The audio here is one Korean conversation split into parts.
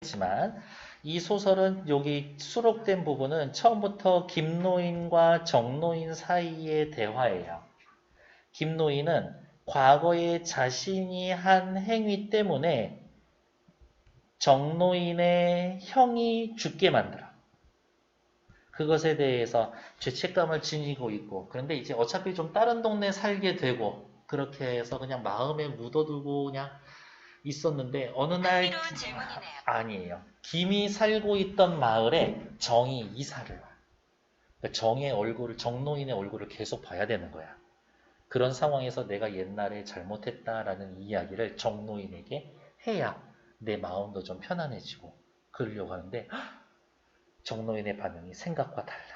지만 이 소설은 여기 수록된 부분은 처음부터 김노인과 정노인 사이의 대화예요. 김노인은 과거에 자신이 한 행위 때문에 정노인의 형이 죽게 만들어. 그것에 대해서 죄책감을 지니고 있고, 그런데 이제 어차피 좀 다른 동네 살게 되고, 그렇게 해서 그냥 마음에 묻어두고 그냥 있었는데, 어느 날, 아니에요. 김이 살고 있던 마을에 정이 이사를 와. 그러니까 정의 얼굴을, 정노인의 얼굴을 계속 봐야 되는 거야. 그런 상황에서 내가 옛날에 잘못했다라는 이야기를 정노인에게 해야 내 마음도 좀 편안해지고 그러려고 하는데 정노인의 반응이 생각과 달라.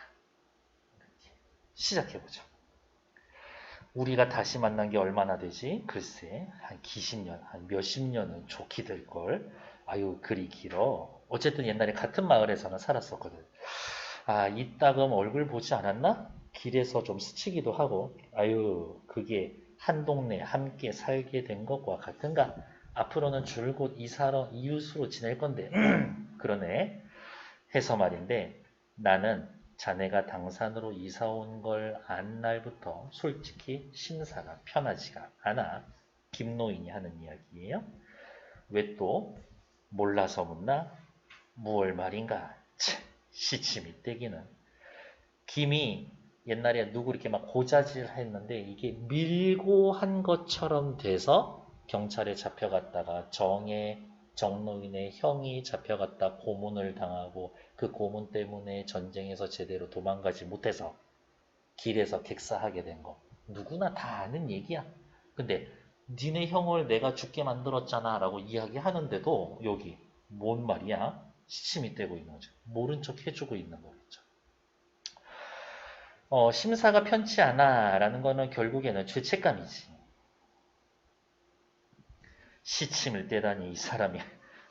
시작해보죠. 우리가 다시 만난 게 얼마나 되지? 글쎄 한 기십 년, 한 몇십 년은 좋게 될걸. 아유 그리 길어. 어쨌든 옛날에 같은 마을에서는 살았었거든. 아 이따금 얼굴 보지 않았나? 길에서 좀 스치기도 하고 아유 그게 한 동네 함께 살게 된 것과 같은가? 앞으로는 줄곧 이웃으로 지낼 건데 그러네 해서 말인데 나는 자네가 당산으로 이사 온 걸 안 날부터 솔직히 심사가 편하지가 않아. 김노인이 하는 이야기예요. 왜 또 몰라서 묻나? 무얼 말인가? 참, 시침이 떼기는. 김이 옛날에 누구 이렇게 막 고자질 했는데 이게 밀고 한 것처럼 돼서 경찰에 잡혀갔다가 정노인의 형이 잡혀갔다 고문을 당하고 그 고문 때문에 전쟁에서 제대로 도망가지 못해서 길에서 객사하게 된 거. 누구나 다 아는 얘기야. 근데 니네 형을 내가 죽게 만들었잖아 라고 이야기하는데도 여기 뭔 말이야? 시침이 떼고 있는 거죠. 모른 척 해주고 있는 거겠죠. 심사가 편치 않아 라는 거는 결국에는 죄책감이지. 시침을 떼다니 이 사람이.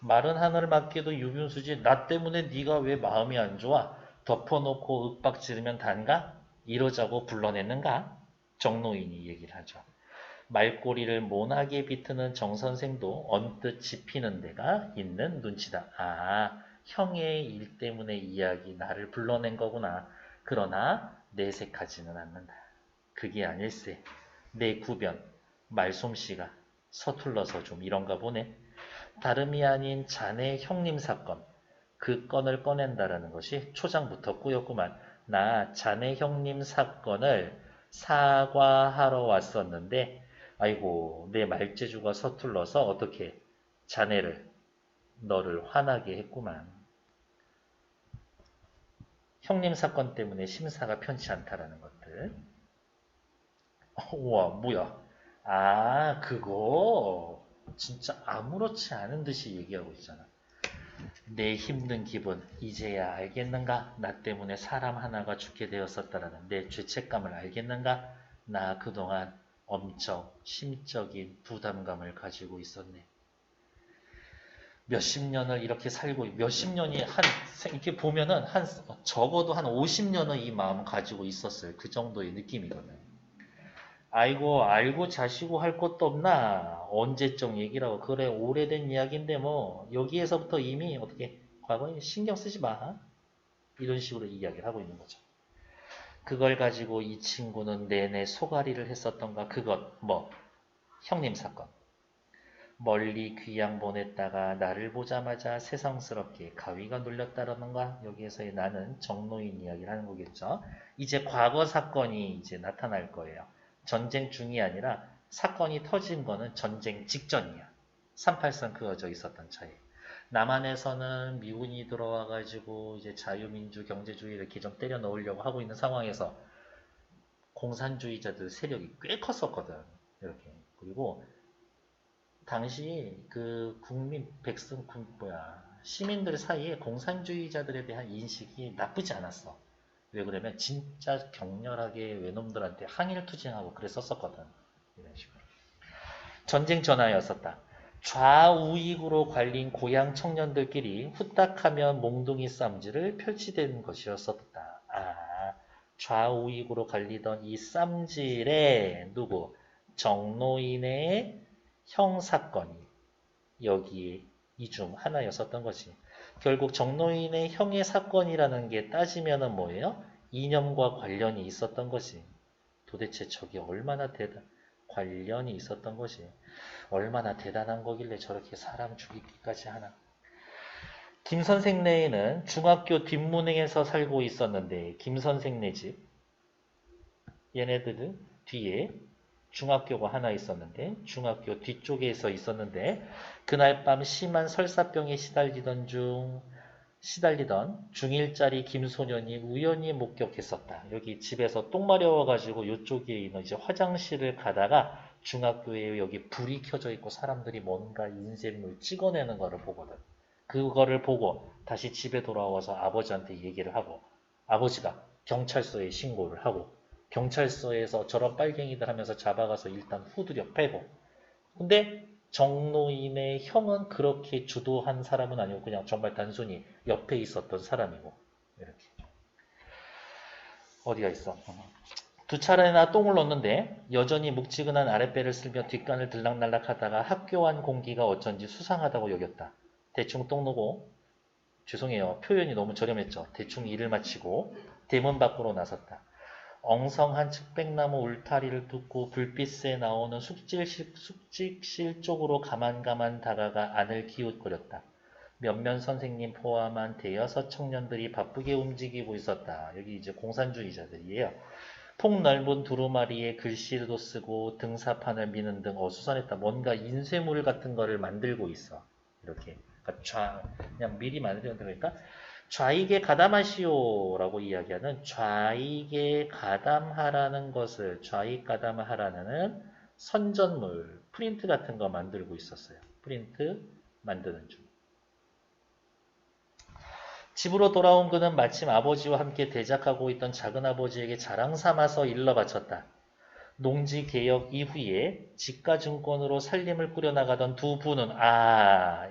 말은 하늘 맞게도 유분수지 나 때문에 네가 왜 마음이 안 좋아? 덮어놓고 윽박 지르면 단가? 이러자고 불러냈는가? 정노인이 얘기를 하죠. 말꼬리를 모나게 비트는 정선생도 언뜻 짚히는 데가 있는 눈치다. 아, 형의 일 때문에 이야기 나를 불러낸 거구나. 그러나 내색하지는 않는다. 그게 아닐세. 내 구변, 말솜씨가 서툴러서 좀 이런가 보네. 다름이 아닌 자네 형님 사건, 그 건을 꺼낸다라는 것이 초장부터 꾸였구만. 나 자네 형님 사건을 사과하러 왔었는데 아이고 내 말재주가 서툴러서 어떻게 너를 화나게 했구만. 형님 사건 때문에 심사가 편치 않다라는 것들. 우와 뭐야. 아 그거 진짜 아무렇지 않은 듯이 얘기하고 있잖아. 내 힘든 기분 이제야 알겠는가? 나 때문에 사람 하나가 죽게 되었었다라는 내 죄책감을 알겠는가? 나 그동안 엄청 심적인 부담감을 가지고 있었네. 몇십 년을 이렇게 살고 몇십 년이 이렇게 보면은 적어도 한 50년은 이 마음 가지고 있었을 그 정도의 느낌이거든. 아이고 알고 자시고 할 것도 없나 언제적 얘기라고 그래 오래된 이야기인데 뭐 여기에서부터 이미 어떻게 과거에 신경 쓰지 마 이런 식으로 이야기를 하고 있는 거죠. 그걸 가지고 이 친구는 내내 소가리를 했었던가 그것 뭐 형님 사건 멀리 귀양 보냈다가 나를 보자마자 세상스럽게 가위가 눌렸다라는가 여기에서의 나는 정노인 이야기를 하는 거겠죠. 이제 과거 사건이 이제 나타날 거예요. 전쟁 중이 아니라 사건이 터진 거는 전쟁 직전이야. 38선 그어져 있었던 차에. 남한에서는 미군이 들어와가지고 이제 자유민주 경제주의 이렇게 좀 때려 넣으려고 하고 있는 상황에서 공산주의자들 세력이 꽤 컸었거든. 이렇게. 그리고 당시 그 시민들 사이에 공산주의자들에 대한 인식이 나쁘지 않았어. 왜 그러면 진짜 격렬하게 외놈들한테 항일투쟁하고 그랬었거든. 이런 식으로. 전쟁 전화였었다. 좌우익으로 갈린 고향 청년들끼리 후딱하면 몽둥이 쌈질을 펼치던 것이었었다. 아, 좌우익으로 갈리던 이 쌈질에 누구? 정노인의 형 사건이 여기에 이 중 하나였었던 거지. 결국 정노인의 형의 사건이라는 게 따지면은 뭐예요? 이념과 관련이 있었던 거지. 도대체 저게 얼마나 관련이 있었던 거지. 얼마나 대단한 거길래 저렇게 사람 죽이기까지 하나. 김 선생네는 중학교 뒷문행에서 살고 있었는데 김 선생네 집 얘네들은 뒤에 중학교가 하나 있었는데 중학교 뒤쪽에서 있었는데 그날 밤 심한 설사병에 시달리던 중1짜리 김소년이 우연히 목격했었다. 여기 집에서 똥 마려워가지고 이쪽에 있는 이제 화장실을 가다가 중학교에 여기 불이 켜져 있고 사람들이 뭔가 인쇄물 찍어내는 거를 보거든. 그거를 보고 다시 집에 돌아와서 아버지한테 얘기를 하고 아버지가 경찰서에 신고를 하고 경찰서에서 저런 빨갱이들 하면서 잡아가서 일단 후드려 패고 근데 정노인의 형은 그렇게 주도한 사람은 아니고 그냥 정말 단순히 옆에 있었던 사람이고 이렇게 어디가 있어? 두 차례나 똥을 놓는데 여전히 묵지근한 아랫배를 쓸며 뒷간을 들락날락 하다가 학교 안 공기가 어쩐지 수상하다고 여겼다. 대충 똥 누고 죄송해요. 표현이 너무 저렴했죠. 대충 일을 마치고 대문 밖으로 나섰다. 엉성한 측백나무 울타리를 뚫고 불빛에 나오는 숙직실 쪽으로 가만가만 다가가 안을 기웃거렸다. 몇몇 선생님 포함한 대여섯 청년들이 바쁘게 움직이고 있었다. 여기 이제 공산주의자들이에요. 폭넓은 두루마리에 글씨도 쓰고 등사판을 미는 등 어수선했다. 뭔가 인쇄물 같은 거를 만들고 있어. 이렇게. 그러니까 그냥 미리 만들어야 되니까 좌익에 가담하시오라고 이야기하는 좌익에 가담하라는 것을 좌익 가담하라는 선전물, 프린트 같은 거 만들고 있었어요. 프린트 만드는 중. 집으로 돌아온 그는 마침 아버지와 함께 대작하고 있던 작은아버지에게 자랑 삼아서 일러 바쳤다. 농지개혁 이후에 지가증권으로 살림을 꾸려나가던 두 분은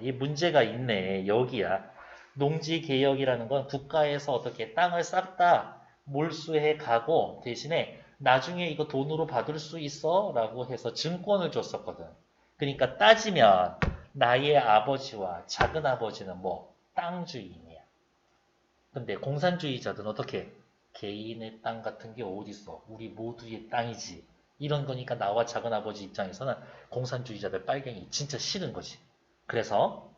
이 문제가 있네. 여기야. 농지개혁이라는 건 국가에서 어떻게 땅을 싹 다 몰수해 가고 대신에 나중에 이거 돈으로 받을 수 있어? 라고 해서 증권을 줬었거든. 그러니까 따지면 나의 아버지와 작은아버지는 뭐 땅주인이야. 근데 공산주의자들은 어떻게 개인의 땅 같은 게 어딨어? 우리 모두의 땅이지. 이런 거니까 나와 작은아버지 입장에서는 공산주의자들 빨갱이 진짜 싫은 거지. 그래서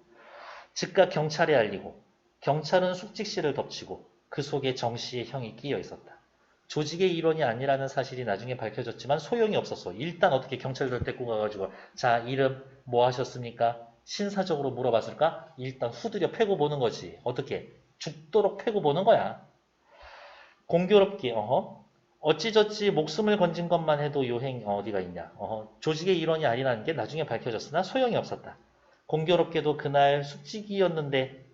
즉각 경찰에 알리고 경찰은 숙직실을 덮치고 그 속에 정씨의 형이 끼어 있었다. 조직의 일원이 아니라는 사실이 나중에 밝혀졌지만 소용이 없었어. 일단 어떻게 경찰들 데리고 가가지고 자 이름 뭐 하셨습니까? 신사적으로 물어봤을까? 일단 후드려 패고 보는 거지. 어떻게? 죽도록 패고 보는 거야. 공교롭게 어찌저찌 목숨을 건진 것만 해도 요행 어디가 있냐. 조직의 일원이 아니라는 게 나중에 밝혀졌으나 소용이 없었다. 공교롭게도 그날 숙직이었는데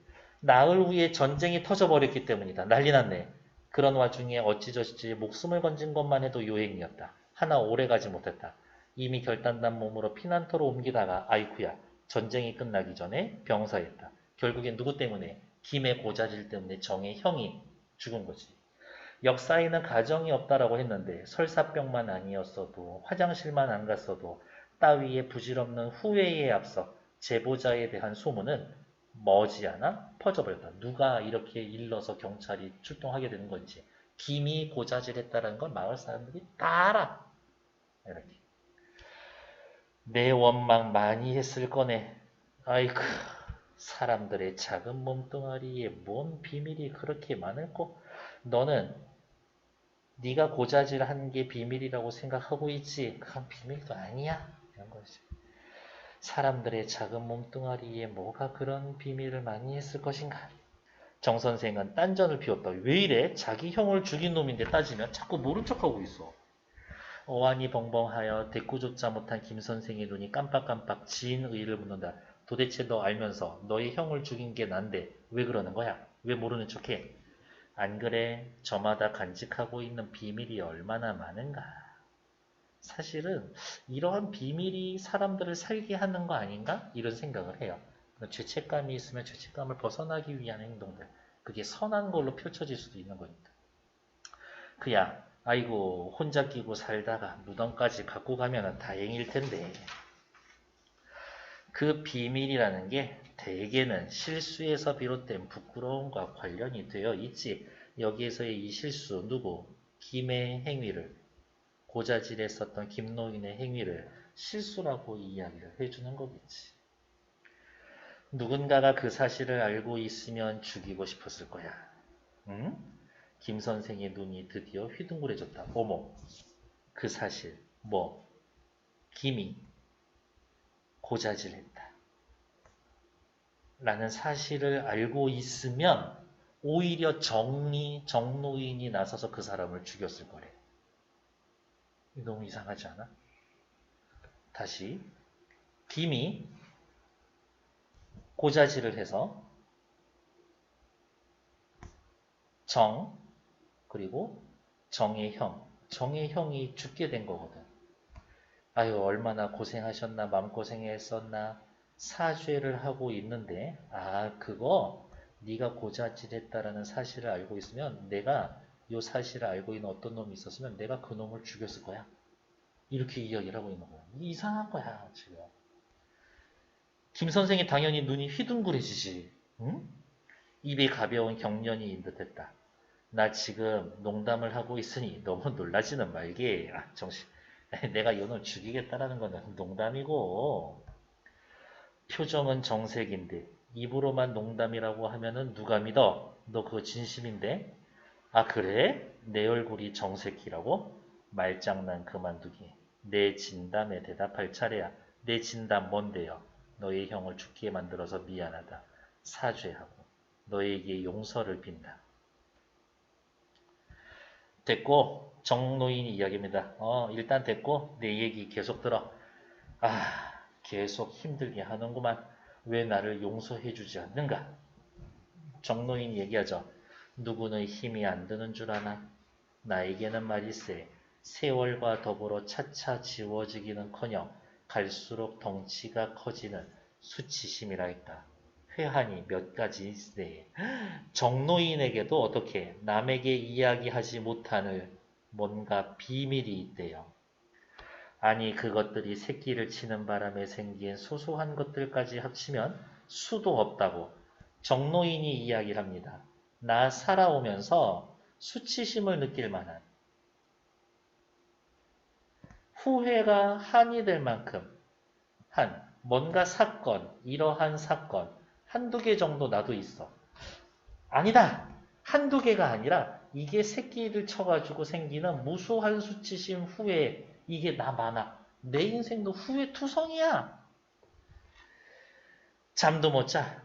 나흘 후에 전쟁이 터져버렸기 때문이다. 난리 났네. 그런 와중에 어찌저찌 목숨을 건진 것만 해도 요행이었다. 하나 오래가지 못했다. 이미 결단난 몸으로 피난터로 옮기다가 아이쿠야 전쟁이 끝나기 전에 병사했다. 결국엔 누구 때문에? 김의 고자질 때문에 정의 형이 죽은 거지. 역사에는 가정이 없다라고 했는데 설사병만 아니었어도 화장실만 안 갔어도 따위의 부질없는 후회에 앞서 제보자에 대한 소문은 머지않아 퍼져버렸다. 누가 이렇게 일러서 경찰이 출동하게 되는 건지 김이 고자질했다는 걸 마을 사람들이 다 알아. 이렇게. 내 원망 많이 했을 거네. 아이고 사람들의 작은 몸뚱아리에 뭔 비밀이 그렇게 많을꼬? 너는 네가 고자질한 게 비밀이라고 생각하고 있지. 그건 비밀도 아니야. 이런 거지. 사람들의 작은 몸뚱아리에 뭐가 그런 비밀을 많이 했을 것인가. 정 선생은 딴전을 피웠다. 왜 이래? 자기 형을 죽인 놈인데 따지면 자꾸 모른 척하고 있어. 어안이 벙벙하여 대꾸조차 못한 김 선생의 눈이 깜빡깜빡 지인 의를 묻는다. 도대체 너 알면서 너의 형을 죽인 게 난데 왜 그러는 거야? 왜 모르는 척해? 안 그래? 저마다 간직하고 있는 비밀이 얼마나 많은가. 사실은 이러한 비밀이 사람들을 살게 하는 거 아닌가? 이런 생각을 해요. 죄책감이 있으면 죄책감을 벗어나기 위한 행동들. 그게 선한 걸로 펼쳐질 수도 있는 거니까. 그야 아이고 혼자 끼고 살다가 무덤까지 갖고 가면 다행일 텐데. 그 비밀이라는 게 대개는 실수에서 비롯된 부끄러움과 관련이 되어 있지. 여기에서의 이 실수, 누구? 김의 행위를, 고자질했었던 김노인의 행위를 실수라고 이야기를 해주는 거겠지. 누군가가 그 사실을 알고 있으면 죽이고 싶었을 거야. 응? 김 선생의 눈이 드디어 휘둥그레졌다. 어머, 그 사실, 뭐, 김이 고자질했다. 라는 사실을 알고 있으면 오히려 정노인이 나서서 그 사람을 죽였을 거래. 너무 이상하지 않아? 다시, 김이 고자질을 해서 그리고 정의 형이 죽게 된 거거든. 아유, 얼마나 고생하셨나, 마음고생했었나, 사죄를 하고 있는데, 그거 네가 고자질했다라는 사실을 알고 있으면 내가 이 사실을 알고 있는 어떤 놈이 있었으면 내가 그 놈을 죽였을 거야. 이렇게 이야기를 하고 있는 거야. 이상한 거야, 지금. 김 선생이 당연히 눈이 휘둥그레지지. 응? 입이 가벼운 경련이 듯했다. 나 지금 농담을 하고 있으니 너무 놀라지는 말게. 정신. 내가 이놈 죽이겠다라는 거는 농담이고, 표정은 정색인데 입으로만 농담이라고 하면은 누가 믿어? 너 그거 진심인데? 그래? 내 얼굴이 정색이라고? 말장난 그만두기. 내 진담에 대답할 차례야. 내 진담 뭔데요? 너의 형을 죽게 만들어서 미안하다. 사죄하고 너에게 용서를 빈다. 됐고, 정노인이 이야기입니다. 일단 됐고 내 얘기 계속 들어. 계속 힘들게 하는구만. 왜 나를 용서해주지 않는가? 정노인이 얘기하죠. 누구는 힘이 안 드는 줄 아나? 나에게는 말일세. 세월과 더불어 차차 지워지기는커녕 갈수록 덩치가 커지는 수치심이랄까. 회한이 몇 가지 있으네. 정노인에게도 어떻게 남에게 이야기하지 못하는 뭔가 비밀이 있대요. 아니 그것들이 새끼를 치는 바람에 생긴 소소한 것들까지 합치면 수도 없다고 정노인이 이야기를 합니다. 나 살아오면서 수치심을 느낄 만한 후회가 한이 될 만큼 뭔가 사건, 이러한 사건 한두 개 정도 나도 있어. 아니다! 한두 개가 아니라 이게 새끼를 쳐가지고 생기는 무수한 수치심 후회 이게 나 많아. 내 인생도 후회투성이야. 잠도 못 자.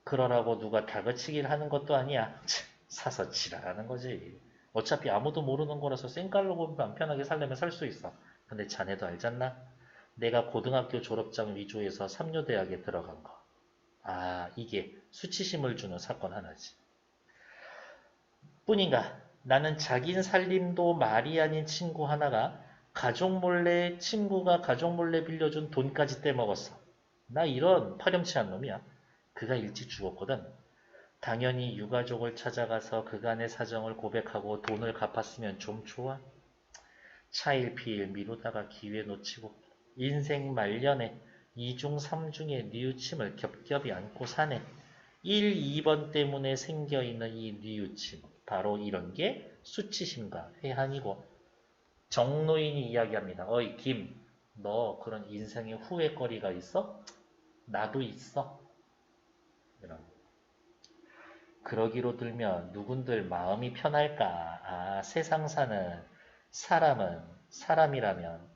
그러라고 누가 다그치기를 하는 것도 아니야. 사서 지랄하는 거지. 어차피 아무도 모르는 거라서 쌩깔로 보면 편하게 살려면 살 수 있어. 근데 자네도 알잖나? 내가 고등학교 졸업장 위조해서 삼류대학에 들어간 거. 이게 수치심을 주는 사건 하나지. 뿐인가? 나는 자긴 살림도 말이 아닌 친구 하나가 친구가 가족 몰래 빌려준 돈까지 떼먹었어. 나 이런 파렴치한 놈이야. 그가 일찍 죽었거든. 당연히 유가족을 찾아가서 그간의 사정을 고백하고 돈을 갚았으면 좀 좋아. 차일피일 미루다가 기회 놓치고 인생 말년에 2중 3중의 뉘우침을 겹겹이 안고 사네. 1, 2번 때문에 생겨있는 이 뉘우침. 바로 이런 게 수치심과 회한이고 정노인이 이야기합니다. 어이 김, 너 그런 인생의 후회거리가 있어? 나도 있어. 이런. 그러기로 들면 누군들 마음이 편할까? 세상 사는 사람이라면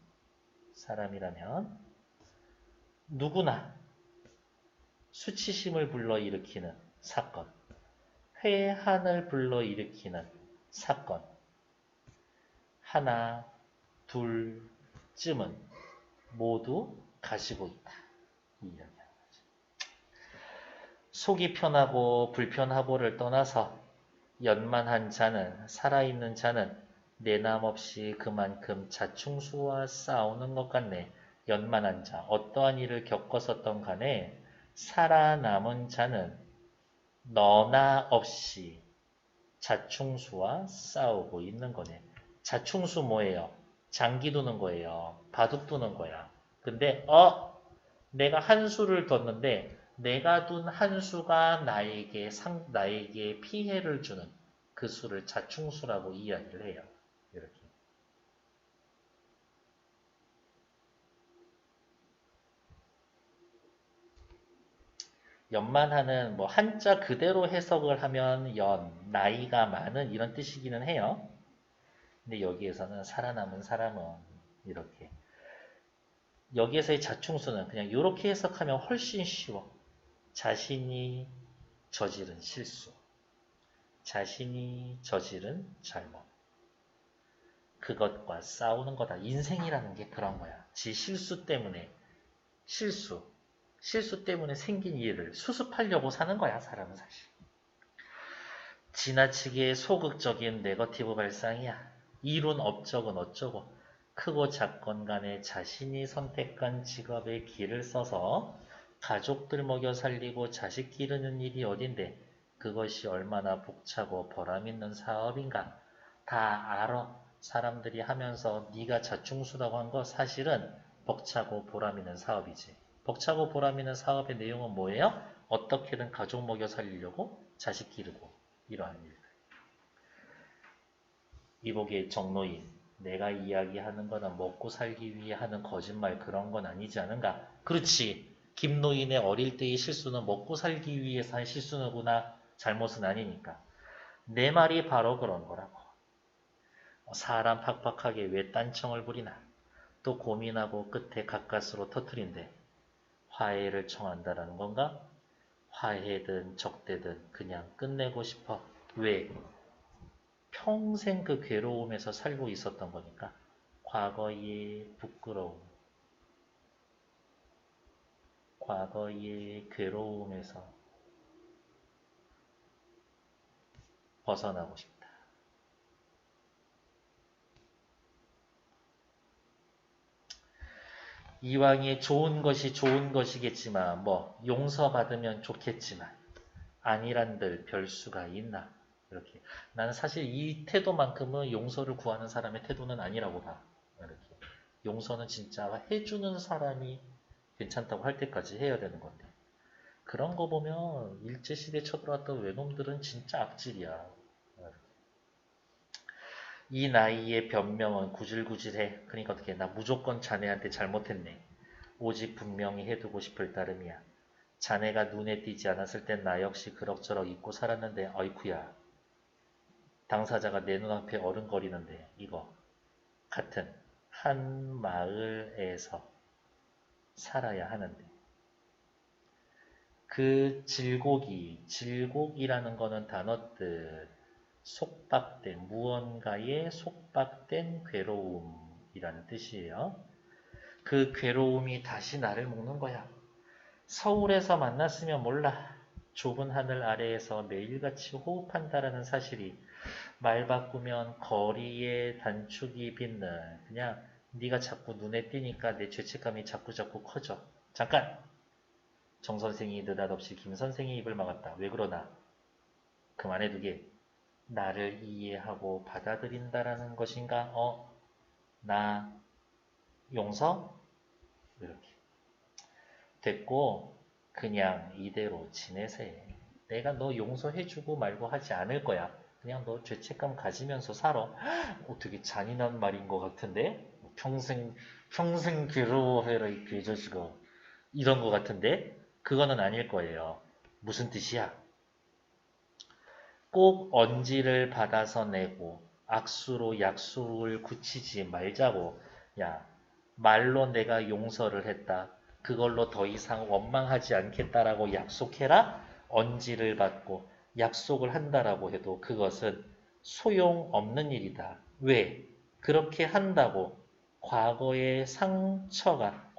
누구나 수치심을 불러일으키는 사건, 회한을 불러일으키는 사건, 하나, 둘쯤은 모두 가지고 있다. 이 이야기하는 거죠. 속이 편하고 불편하고를 떠나서 연만한 자는, 살아있는 자는 내남없이 그만큼 자충수와 싸우는 것 같네. 연만한 자, 어떠한 일을 겪었었던 간에 살아남은 자는 너나 없이 자충수와 싸우고 있는 거네. 자충수 뭐예요? 장기 두는 거예요. 바둑 두는 거야. 근데 내가 한 수를 뒀는데 내가 둔 한 수가 나에게 피해를 주는 그 수를 자충수라고 이야기를 해요. 이렇게. 연만하는 뭐 한자 그대로 해석을 하면 나이가 많은 이런 뜻이기는 해요. 근데 여기에서는 살아남은 사람은 이렇게. 여기에서의 자충수는 그냥 이렇게 해석하면 훨씬 쉬워. 자신이 저지른 실수, 자신이 저지른 잘못, 그것과 싸우는 거다. 인생이라는 게 그런 거야. 지 실수 때문에, 실수 때문에 생긴 일을 수습하려고 사는 거야, 사람은 사실. 지나치게 소극적인 네거티브 발상이야. 이룬 업적은 어쩌고. 크고 작건 간에 자신이 선택한 직업의 길을 써서 가족들 먹여 살리고 자식 기르는 일이 어딘데 그것이 얼마나 복차고 보람있는 사업인가. 다 알아. 사람들이 하면서 네가 자충수라고 한 거 사실은 벅차고 보람있는 사업이지. 벅차고 보람있는 사업의 내용은 뭐예요? 어떻게든 가족 먹여 살리려고 자식 기르고 이러한 일. 이복의 정노인, 내가 이야기하는 거는 먹고 살기 위해 하는 거짓말 그런 건 아니지 않은가? 그렇지. 김노인의 어릴 때의 실수는 먹고 살기 위해서 한 실수구나. 잘못은 아니니까. 내 말이 바로 그런 거라고. 사람 팍팍하게 왜 딴청을 부리나. 또 고민하고 끝에 가까스로 터트린대. 화해를 청한다라는 건가? 화해든 적대든 그냥 끝내고 싶어. 왜? 평생 그 괴로움에서 살고 있었던 거니까 과거의 부끄러움, 과거의 괴로움에서 벗어나고 싶다. 이왕에 좋은 것이 좋은 것이겠지만 뭐 용서받으면 좋겠지만 아니란들 별수가 있나. 이렇게. 나는 사실 이 태도만큼은 용서를 구하는 사람의 태도는 아니라고 봐. 이렇게. 용서는 진짜 해주는 사람이 괜찮다고 할 때까지 해야 되는 건데. 그런 거 보면 일제시대에 쳐들어왔던 외놈들은 진짜 악질이야. 이 나이에 변명은 구질구질해. 그러니까 어떻게 나 무조건 자네한테 잘못했네. 오직 분명히 해두고 싶을 따름이야. 자네가 눈에 띄지 않았을 땐 나 역시 그럭저럭 잊고 살았는데 어이쿠야. 당사자가 내 눈앞에 어른거리는데 이거 같은 한 마을에서 살아야 하는데 그 질곡이라는 거는 단어 뜻 속박된, 무언가에 속박된 괴로움이라는 뜻이에요. 그 괴로움이 다시 나를 먹는 거야. 서울에서 만났으면 몰라. 좁은 하늘 아래에서 매일같이 호흡한다라는 사실이 말 바꾸면 거리의 단축이 빛는 그냥 네가 자꾸 눈에 띄니까 내 죄책감이 자꾸 커져. 잠깐! 정 선생이 느닷없이 김 선생의 입을 막았다. 왜 그러나? 그만해두게. 나를 이해하고 받아들인다라는 것인가? 나 용서? 이렇게. 됐고 그냥 이대로 지내세. 내가 너 용서해주고 말고 하지 않을 거야. 그냥 너 죄책감 가지면서 살아. 되게 잔인한 말인 것 같은데? 평생 괴로워해라 이 괴저씨가. 이런 것 같은데? 그거는 아닐 거예요. 무슨 뜻이야? 꼭 언지를 받아서 내고 악수로 약속을 굳히지 말자고. 야, 말로 내가 용서를 했다. 그걸로 더 이상 원망하지 않겠다라고 약속해라. 언지를 받고 약속을 한다라고 해도 그것은 소용없는 일이다. 왜? 그렇게 한다고 과거의 상처가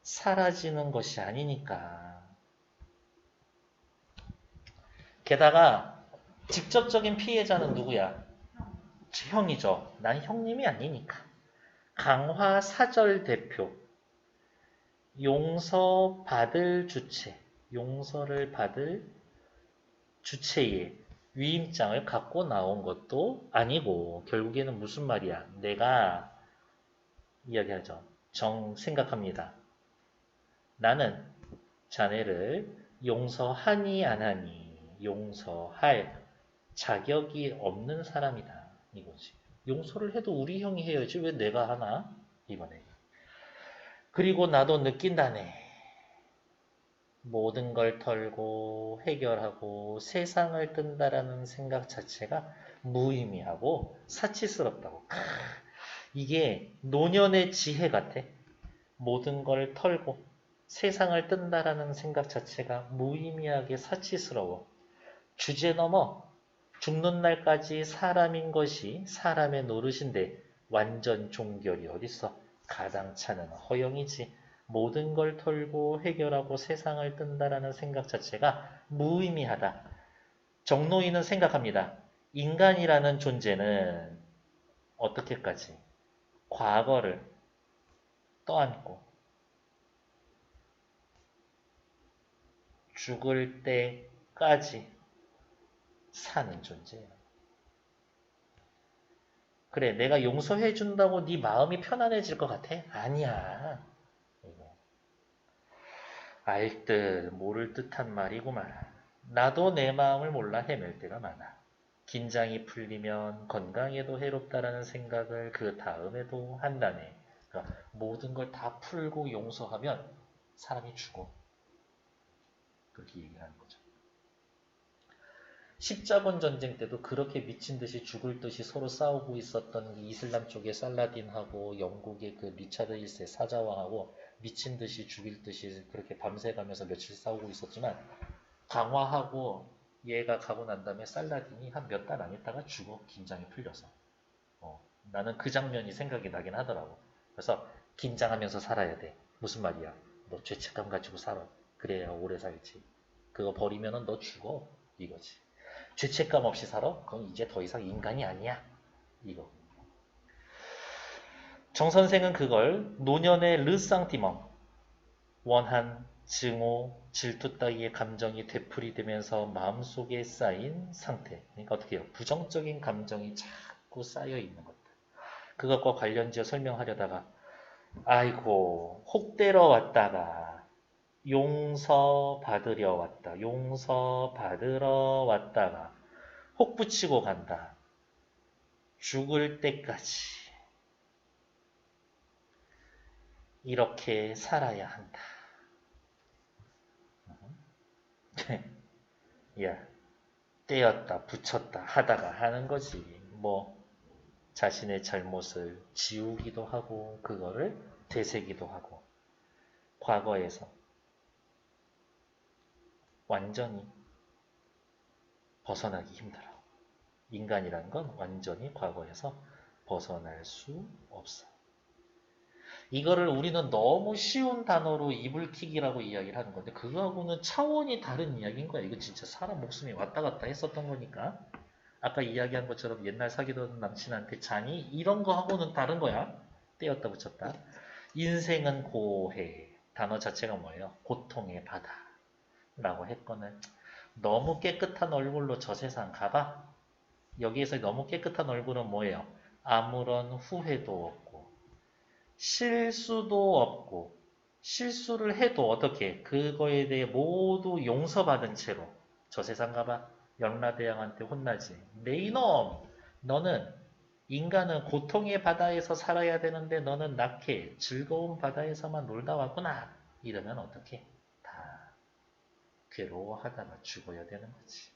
사라지는 것이 아니니까. 게다가 직접적인 피해자는 누구야? 형이죠. 난 형님이 아니니까. 강화 사절 대표. 용서를 받을 주체의 위임장을 갖고 나온 것도 아니고 결국에는 무슨 말이야? 내가 이야기하죠. 생각합니다. 나는 자네를 용서하니 안 하니 용서할 자격이 없는 사람이다. 이거지. 용서를 해도 우리 형이 해야지 왜 내가 하나? 이번에. 그리고 나도 느낀다네. 모든 걸 털고 해결하고 세상을 뜬다라는 생각 자체가 무의미하고 사치스럽다고. 이게 노년의 지혜 같아. 모든 걸 털고 세상을 뜬다라는 생각 자체가 무의미하게 사치스러워. 주제 넘어 죽는 날까지 사람인 것이 사람의 노릇인데 완전 종결이 어딨어. 가당차는 허영이지. 모든 걸 털고 해결하고 세상을 뜬다라는 생각 자체가 무의미하다. 정노인은 생각합니다. 인간이라는 존재는 어떻게까지 과거를 떠안고 죽을 때까지 사는 존재예요. 그래, 내가 용서해 준다고 네 마음이 편안해질 것 같아? 아니야. 알 듯 모를 듯한 말이구만. 나도 내 마음을 몰라 헤맬 때가 많아. 긴장이 풀리면 건강에도 해롭다라는 생각을 그 다음에도 한다네. 그러니까 모든 걸 다 풀고 용서하면 사람이 죽어. 그렇게 얘기하는 거죠. 십자군 전쟁 때도 그렇게 미친 듯이 죽을 듯이 서로 싸우고 있었던 이슬람 쪽의 살라딘하고 영국의 그 리차드 1세 사자왕하고 미친 듯이 죽일 듯이 그렇게 밤새 가면서 며칠 싸우고 있었지만 강화하고 얘가 가고 난 다음에 살라딘이 한 몇 달 안 있다가 죽어. 긴장이 풀려서. 나는 그 장면이 생각이 나긴 하더라고. 그래서 긴장하면서 살아야 돼. 무슨 말이야? 너 죄책감 가지고 살아. 그래야 오래 살지. 그거 버리면은 너 죽어. 이거지. 죄책감 없이 살아? 그럼 이제 더 이상 인간이 아니야. 이거. 정 선생은 그걸 노년의 르상티멍, 원한, 증오, 질투 따위의 감정이 되풀이되면서 마음속에 쌓인 상태. 그러니까 어떻게 해요? 부정적인 감정이 자꾸 쌓여 있는 것들. 그것과 관련지어 설명하려다가 아이고 혹대러 왔다가 용서받으려 왔다. 용서받으러 왔다가 혹 붙이고 간다. 죽을 때까지 이렇게 살아야 한다. 야, 떼었다, 붙였다 하다가 하는 거지. 뭐 자신의 잘못을 지우기도 하고 그거를 되새기도 하고 과거에서 완전히 벗어나기 힘들어. 인간이란 건 완전히 과거에서 벗어날 수 없어. 이거를 우리는 너무 쉬운 단어로 이불킥이라고 이야기를 하는 건데 그거하고는 차원이 다른 이야기인 거야. 이거 진짜 사람 목숨이 왔다 갔다 했었던 거니까. 아까 이야기한 것처럼 옛날 사귀던 남친한테 자니 이런 거하고는 다른 거야. 떼었다 붙였다. 인생은 고해. 단어 자체가 뭐예요? 고통의 바다. 라고 했거든. 너무 깨끗한 얼굴로 저 세상 가봐. 여기에서 너무 깨끗한 얼굴은 뭐예요? 아무런 후회도 없고 실수도 없고 실수를 해도 어떻게 그거에 대해 모두 용서받은 채로 저 세상 가봐. 영라대왕한테 혼나지. 네 이놈! 너는 인간은 고통의 바다에서 살아야 되는데 너는 낙해 즐거운 바다에서만 놀다 왔구나. 이러면 어떻게? 다 괴로워하다가 죽어야 되는 거지.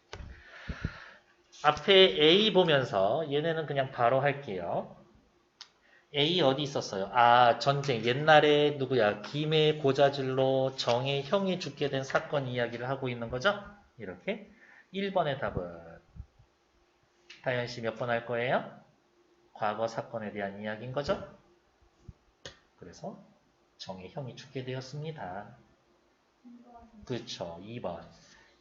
앞에 A 보면서 얘네는 그냥 바로 할게요. A 어디 있었어요? 아, 전쟁. 옛날에 누구야? 김해 고자질로 정의 형이 죽게 된 사건 이야기를 하고 있는 거죠? 이렇게. 1번의 답은 다현 씨 몇 번 할 거예요? 과거 사건에 대한 이야기인 거죠? 그래서 정의 형이 죽게 되었습니다. 그렇죠. 2번.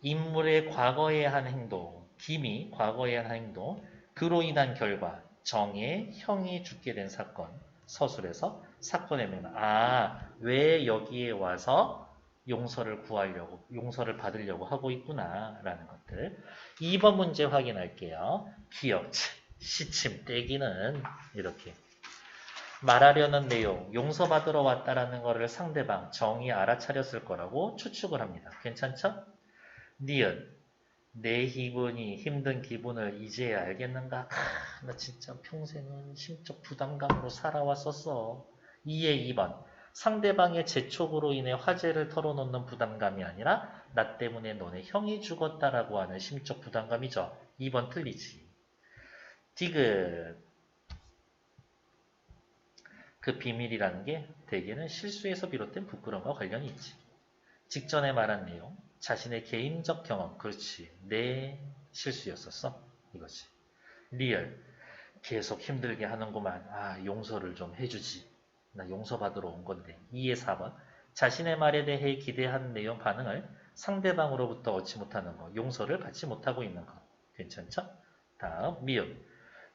인물의 과거에 한 행동, 김이 과거에 한 행동, 그로 인한 결과, 정의 형이 죽게 된 사건, 서술에서 사건의 맥락. 아, 왜 여기에 와서 용서를 구하려고, 용서를 받으려고 하고 있구나, 라는 것들. 2번 문제 확인할게요. 기억, 시침, 떼기는 이렇게. 말하려는 내용, 용서받으러 왔다라는 거를 상대방 정이 알아차렸을 거라고 추측을 합니다. 괜찮죠? 니은, 내 기분이 힘든 기분을 이제야 알겠는가? 나 진짜 평생은 심적 부담감으로 살아왔었어. 2의 2번, 상대방의 재촉으로 인해 화제를 털어놓는 부담감이 아니라 나 때문에 너네 형이 죽었다라고 하는 심적 부담감이죠. 2번 틀리지. 디귿, 그 비밀이라는 게 대개는 실수에서 비롯된 부끄러움과 관련이 있지. 직전에 말한 내용, 자신의 개인적 경험, 그렇지. 내 실수였었어. 이거지. 리얼, 계속 힘들게 하는구만. 용서를 좀 해주지. 나 용서받으러 온 건데. 2의 4번, 자신의 말에 대해 기대한 내용 반응을 상대방으로부터 얻지 못하는 거. 용서를 받지 못하고 있는 거. 괜찮죠? 다음, 미음.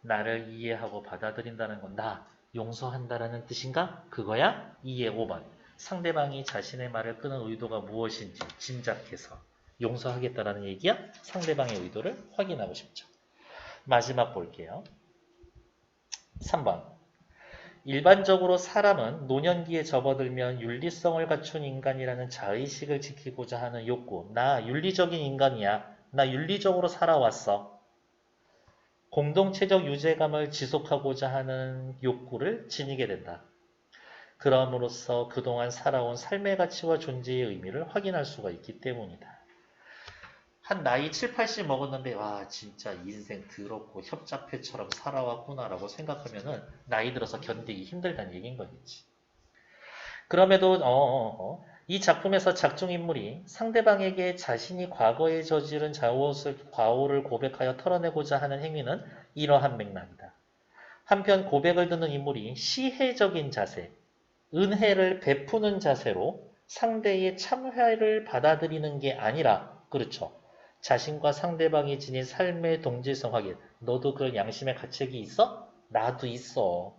나를 이해하고 받아들인다는 건 나 용서한다라는 뜻인가? 그거야? 2의 5번. 상대방이 자신의 말을 끄는 의도가 무엇인지 짐작해서 용서하겠다라는 얘기야? 상대방의 의도를 확인하고 싶죠. 마지막 볼게요. 3번. 일반적으로 사람은 노년기에 접어들면 윤리성을 갖춘 인간이라는 자의식을 지키고자 하는 욕구. 나 윤리적인 인간이야. 나 윤리적으로 살아왔어. 공동체적 유죄감을 지속하고자 하는 욕구를 지니게 된다. 그럼으로써 그동안 살아온 삶의 가치와 존재의 의미를 확인할 수가 있기 때문이다. 한 나이 7, 80 먹었는데 와 진짜 인생 더럽고 협잡회처럼 살아왔구나라고 생각하면은 나이 들어서 견디기 힘들다는 얘기인 거겠지. 그럼에도 이 작품에서 작중인물이 상대방에게 자신이 과거에 저지른 과오를 고백하여 털어내고자 하는 행위는 이러한 맥락이다. 한편 고백을 듣는 인물이 시혜적인 자세, 은혜를 베푸는 자세로 상대의 참회를 받아들이는 게 아니라, 그렇죠. 자신과 상대방이 지닌 삶의 동질성 확인. 너도 그런 양심의 가책이 있어? 나도 있어.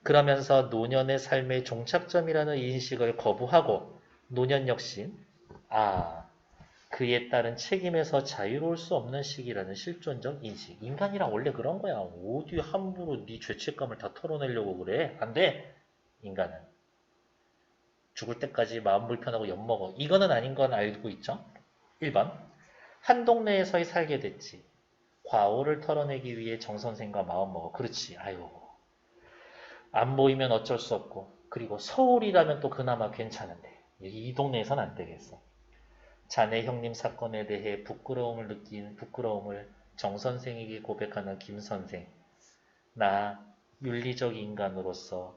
그러면서 노년의 삶의 종착점이라는 인식을 거부하고 노년 역시 그에 따른 책임에서 자유로울 수 없는 시기라는 실존적 인식. 인간이란 원래 그런 거야. 어디 함부로 네 죄책감을 다 털어내려고 그래. 안 돼. 인간은. 죽을 때까지 마음 불편하고 엿먹어. 이거는 아닌 건 알고 있죠? 1번. 한 동네에서 살게 됐지. 과오를 털어내기 위해 정선생과 마음먹어. 그렇지. 아유. 안 보이면 어쩔 수 없고. 그리고 서울이라면 또 그나마 괜찮은데. 이 동네에선 안 되겠어. 자네 형님 사건에 대해 부끄러움을 정선생에게 고백하는 김선생. 나 윤리적 인간으로서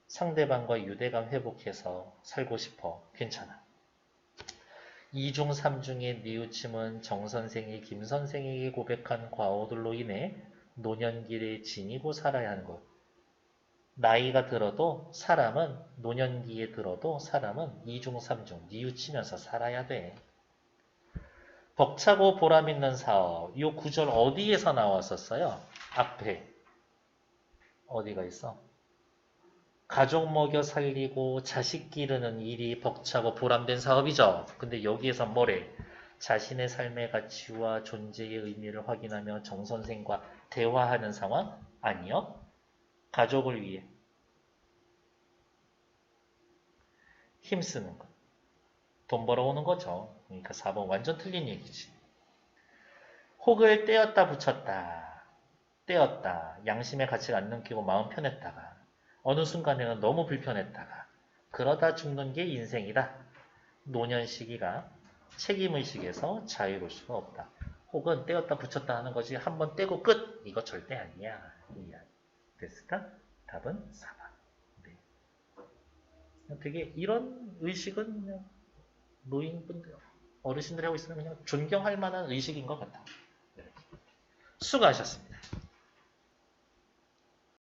상대방과 유대감 회복해서 살고 싶어. 괜찮아. 2중 3중의 뉘우침은 정선생이 김선생에게 고백한 과오들로 인해 노년길에 지니고 살아야 하는 것. 나이가 들어도 사람은 노년기에 들어도 사람은 2중 3중 뉘우치면서 살아야 돼. 벅차고 보람있는 사업. 이 구절 어디에서 나왔었어요? 앞에. 어디가 있어? 가족 먹여 살리고 자식 기르는 일이 벅차고 보람된 사업이죠. 근데 여기에서 뭐래? 자신의 삶의 가치와 존재의 의미를 확인하며 정선생과 대화하는 상황? 아니요. 가족을 위해 힘쓰는 것. 돈 벌어오는 거죠. 그러니까 4번 완전 틀린 얘기지. 혹을 떼었다 붙였다. 떼었다. 양심의 가치를 안 느끼고 마음 편했다가 어느 순간에는 너무 불편했다가 그러다 죽는 게 인생이다. 노년 시기가 책임의식에서 자유로울 수가 없다. 혹은 떼었다 붙였다 하는 거지 한번 떼고 끝! 이거 절대 아니야. 됐을까? 답은 4번. 네. 되게 이런 의식은 그냥 노인분들, 어르신들이 하고 있으면 그냥 존경할 만한 의식인 것 같아요. 네. 수고하셨습니다.